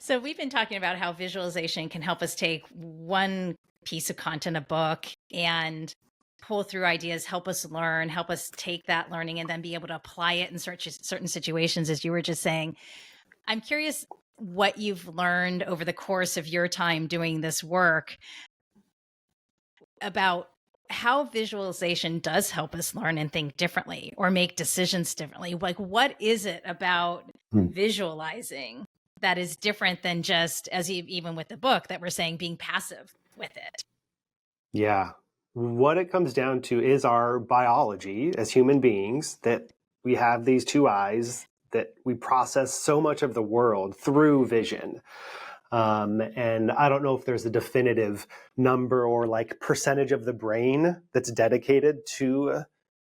So we've been talking about how visualization can help us take one piece of content, a book, and pull through ideas, help us learn, help us take that learning and then be able to apply it in certain situations, as you were just saying. I'm curious what you've learned over the course of your time doing this work about how visualization does help us learn and think differently or make decisions differently. Like, what is it about Hmm. visualizing that is different than just, as even with the book, that we're saying being passive with it? Yeah. What it comes down to is our biology as human beings, that we have these two eyes, that we process so much of the world through vision. And I don't know if there's a definitive number or like percentage of the brain that's dedicated to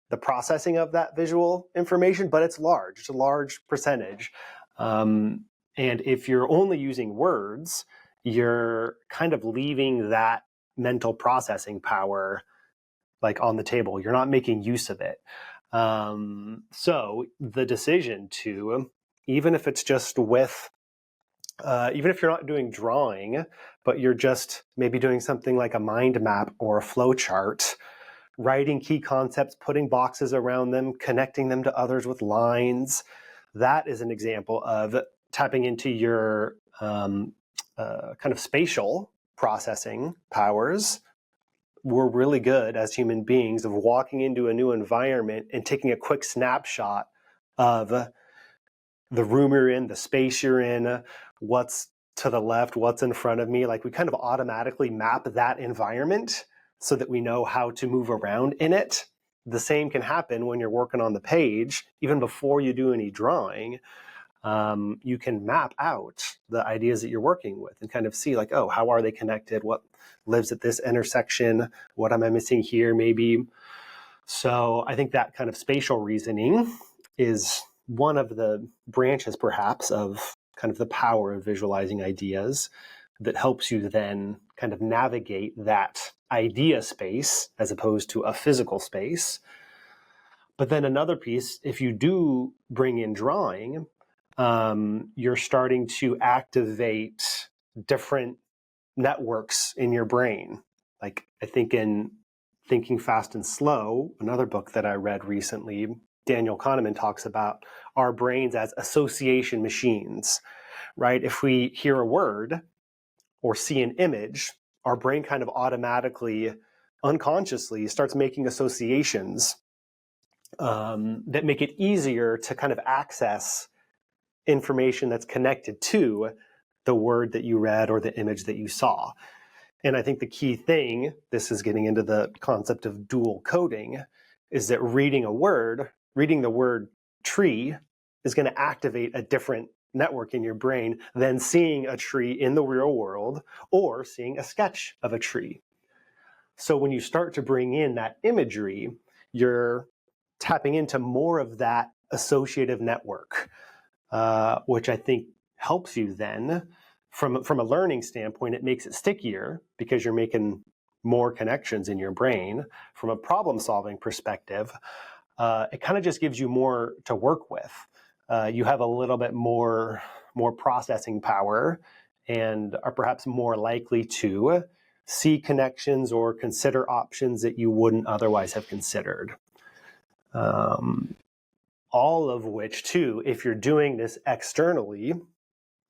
the processing of that visual information, but it's large. It's a large percentage. And if you're only using words, you're kind of leaving that mental processing power like on the table. You're not making use of it. So the decision to, even if it's just with, even if you're not doing drawing, but you're just maybe doing something like a mind map or a flow chart, writing key concepts, putting boxes around them, connecting them to others with lines. That is an example of tapping into your kind of spatial processing powers. We're really good as human beings of walking into a new environment and taking a quick snapshot of the room you're in, the space you're in, what's to the left, what's in front of me. Like we kind of automatically map that environment so that we know how to move around in it. The same can happen when you're working on the page, even before you do any drawing. You can map out the ideas that you're working with and kind of see like, oh, how are they connected? What lives at this intersection? What am I missing here maybe? So I think that kind of spatial reasoning is one of the branches perhaps of kind of the power of visualizing ideas that helps you then kind of navigate that idea space as opposed to a physical space. But then another piece, if you do bring in drawing, you're starting to activate different networks in your brain. Like I think in Thinking Fast and Slow, another book that I read recently, Daniel Kahneman talks about our brains as association machines, right? If we hear a word or see an image, our brain kind of automatically, unconsciously starts making associations that make it easier to kind of access information that's connected to the word that you read or the image that you saw. And I think the key thing, this is getting into the concept of dual coding, is that reading the word tree is going to activate a different network in your brain than seeing a tree in the real world or seeing a sketch of a tree. So when you start to bring in that imagery, you're tapping into more of that associative network, which I think helps you then from a learning standpoint. It makes it stickier because you're making more connections in your brain. From a problem solving perspective, it kind of just gives you more to work with. You have a little bit more processing power and are perhaps more likely to see connections or consider options that you wouldn't otherwise have considered. All of which, too, if you're doing this externally,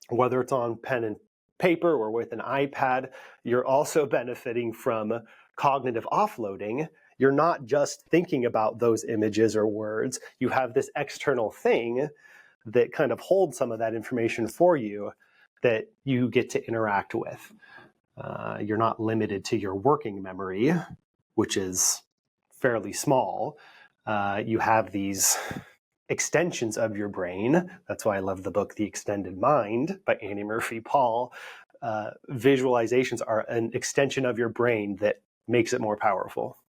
whether it's on pen and paper or with an iPad, you're also benefiting from cognitive offloading. You're not just thinking about those images or words. You have this external thing that kind of holds some of that information for you that you get to interact with. You're not limited to your working memory, which is fairly small. You have these extensions of your brain. That's why I love the book, The Extended Mind by Annie Murphy Paul. Visualizations are an extension of your brain that makes it more powerful.